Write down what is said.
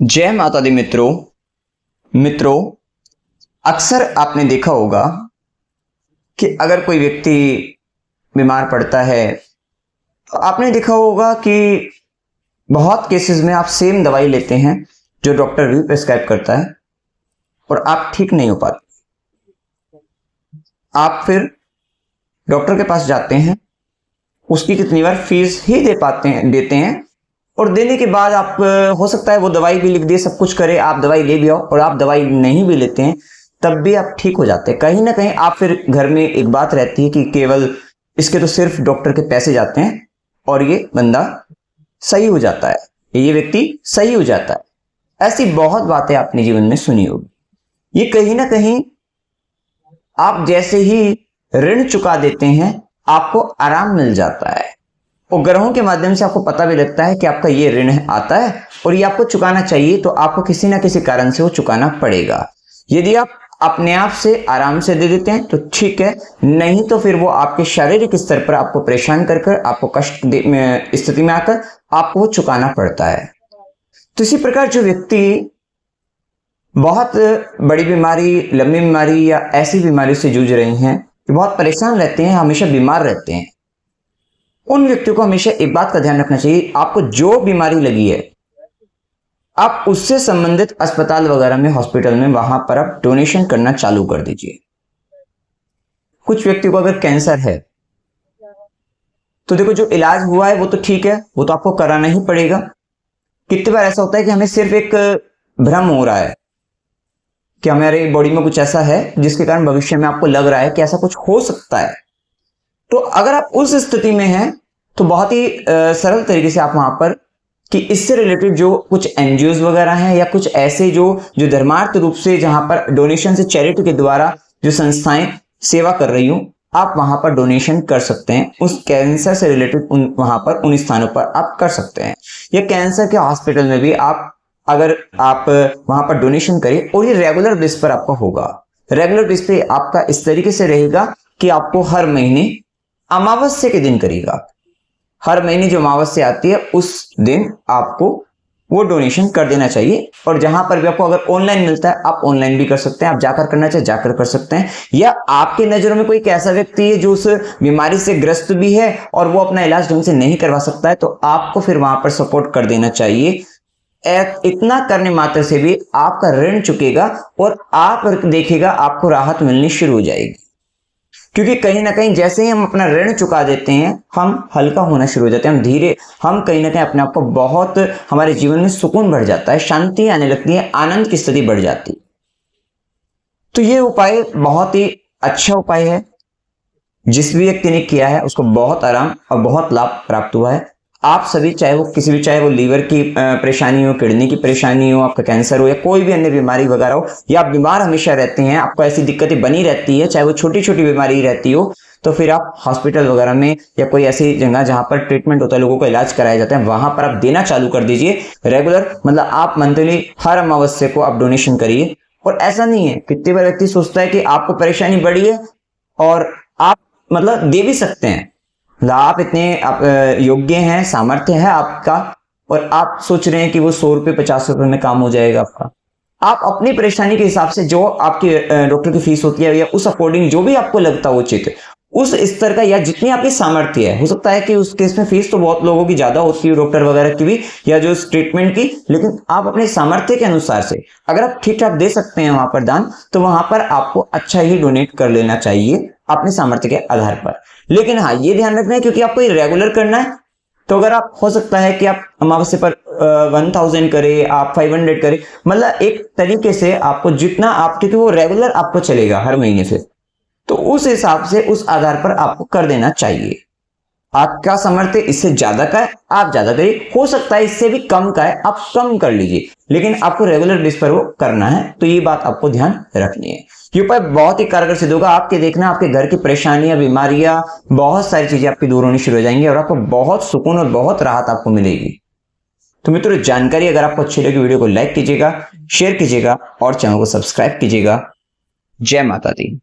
जय माता दी मित्रों, अक्सर आपने देखा होगा कि अगर कोई व्यक्ति बीमार पड़ता है तो आपने देखा होगा कि बहुत केसेस में आप सेम दवाई लेते हैं जो डॉक्टर भी प्रिस्क्राइब करता है और आप ठीक नहीं हो पाते। आप फिर डॉक्टर के पास जाते हैं, उसकी कितनी बार फीस ही देते हैं और देने के बाद आप हो सकता है वो दवाई भी लिख दे, सब कुछ करे, आप दवाई ले भी आओ और आप दवाई नहीं भी लेते हैं तब भी आप ठीक हो जाते हैं। कहीं ना कहीं आप फिर घर में एक बात रहती है कि केवल इसके तो सिर्फ डॉक्टर के पैसे जाते हैं और ये बंदा सही हो जाता है, ये व्यक्ति सही हो जाता है। ऐसी बहुत बातें आपने जीवन में सुनी होगी। ये कहीं ना कहीं आप जैसे ही ऋण चुका देते हैं आपको आराम मिल जाता है और ग्रहों के माध्यम से आपको पता भी लगता है कि आपका ये ऋण आता है और ये आपको चुकाना चाहिए, तो आपको किसी ना किसी कारण से वो चुकाना पड़ेगा। यदि आप अपने आप से आराम से दे देते हैं तो ठीक है, नहीं तो फिर वो आपके शारीरिक स्तर पर आपको परेशान कर आपको कष्ट स्थिति में आकर आपको वो चुकाना पड़ता है। तो इसी प्रकार जो व्यक्ति बहुत बड़ी बीमारी, लंबी बीमारी या ऐसी बीमारी से जूझ रहे हैं कि बहुत परेशान रहते हैं, हमेशा बीमार रहते हैं, उन व्यक्तियों को हमेशा एक बात का ध्यान रखना चाहिए, आपको जो बीमारी लगी है आप उससे संबंधित अस्पताल वगैरह में, हॉस्पिटल में, वहां पर आप डोनेशन करना चालू कर दीजिए। कुछ व्यक्तियों को अगर कैंसर है तो देखो, जो इलाज हुआ है वो तो ठीक है, वो तो आपको कराना ही पड़ेगा। कितनी बार ऐसा होता है कि हमें सिर्फ एक भ्रम हो रहा है कि हमारे बॉडी में कुछ ऐसा है जिसके कारण भविष्य में आपको लग रहा है कि ऐसा कुछ हो सकता है। तो अगर आप उस स्थिति में हैं तो बहुत ही सरल तरीके से आप वहां पर कि इससे रिलेटेड जो कुछ एनजीओज वगैरह हैं या कुछ ऐसे जो धर्मार्थ रूप से जहां पर डोनेशन से, चैरिटी के द्वारा जो संस्थाएं सेवा कर रही हूं, आप वहां पर डोनेशन कर सकते हैं। उस कैंसर से रिलेटेड वहां पर उन स्थानों पर आप कर सकते हैं। या कैंसर के हॉस्पिटल में भी अगर आप वहां पर डोनेशन करें और ये रेगुलर बेस पर आपका होगा। रेगुलर बेस पे आपका इस तरीके से रहेगा कि आपको हर महीने अमावस्या के दिन करेगा, हर महीने जो अमावस्या आती है उस दिन आपको वो डोनेशन कर देना चाहिए। और जहां पर भी आपको अगर ऑनलाइन मिलता है आप ऑनलाइन भी कर सकते हैं, आप जाकर करना चाहे जाकर कर सकते हैं। या आपकी नजरों में कोई ऐसा व्यक्ति है जो उस बीमारी से ग्रस्त भी है और वो अपना इलाज ढंग से नहीं करवा सकता है, तो आपको फिर वहां पर सपोर्ट कर देना चाहिए। इतना करने मात्र से भी आपका ऋण चुकेगा और आप देखिएगा आपको राहत मिलनी शुरू हो जाएगी। क्योंकि कहीं ना कहीं जैसे ही हम अपना ऋण चुका देते हैं हम हल्का होना शुरू हो जाते हैं, हम कहीं ना कहीं अपने आप को बहुत, हमारे जीवन में सुकून बढ़ जाता है, शांति आने लगती है, आनंद की स्थिति बढ़ जाती है। तो ये उपाय बहुत ही अच्छा उपाय है, जिस भी व्यक्ति ने किया है उसको बहुत आराम और बहुत लाभ प्राप्त हुआ है। आप सभी, चाहे वो लीवर की परेशानी हो, किडनी की परेशानी हो, आपका कैंसर हो या कोई भी अन्य बीमारी वगैरह हो, या आप बीमार हमेशा रहते हैं, आपको ऐसी दिक्कतें बनी रहती है, चाहे वो छोटी छोटी बीमारी रहती हो, तो फिर आप हॉस्पिटल वगैरह में या कोई ऐसी जगह जहां पर ट्रीटमेंट होता है, लोगों को इलाज कराया जाता है, वहां पर आप देना चालू कर दीजिए रेगुलर। मतलब आप मंथली हर अमावस्या को आप डोनेशन करिए। और ऐसा नहीं है, कितने बार व्यक्ति सोचता है कि आपको परेशानी बढ़ी है और आप मतलब दे भी सकते हैं, आप इतने योग्य हैं, सामर्थ्य है आपका, और आप सोच रहे हैं कि वो 100 रुपये 50 रुपये में काम हो जाएगा आपका। आप अपनी परेशानी के हिसाब से जो आपकी डॉक्टर की फीस होती है या उस अकॉर्डिंग जो भी आपको लगता हो उचित, उस स्तर का या जितनी आपकी सामर्थ्य है, हो सकता है कि उस केस में फीस तो बहुत लोगों की ज्यादा होती है, डॉक्टर वगैरह की भी या जो ट्रीटमेंट की, लेकिन आप अपने सामर्थ्य के अनुसार से अगर आप ठीक ठाक दे सकते हैं वहां पर दान, तो वहां पर आपको अच्छा ही डोनेट कर लेना चाहिए अपने सामर्थ्य के आधार पर। लेकिन हाँ, ये ध्यान रखना है क्योंकि आपको ये रेगुलर करना है, तो अगर आप, हो सकता है कि आप अमावस्या पर 1000 करें, आप 500 करें, मतलब एक तरीके से आपको जितना आप, क्योंकि वो रेगुलर आपको चलेगा हर महीने से, तो उस हिसाब से उस आधार पर आपको कर देना चाहिए। आपका सामर्थ्य इससे ज्यादा का है आप ज्यादा करिए, हो सकता है इससे भी कम का है आप कम कर लीजिए, लेकिन आपको रेगुलर बेस पर वो करना है। तो ये बात आपको ध्यान रखनी है। ये उपाय बहुत ही कारगर सिद्ध होगा। आपके देखना, आपके घर की परेशानियां, बीमारियां, बहुत सारी चीजें आपकी दूर होनी शुरू हो जाएंगी और आपको बहुत सुकून और बहुत राहत आपको मिलेगी। तो मित्रों, जानकारी अगर आपको अच्छी लगी, वीडियो को लाइक कीजिएगा, शेयर कीजिएगा और चैनल को सब्सक्राइब कीजिएगा। जय माता दी।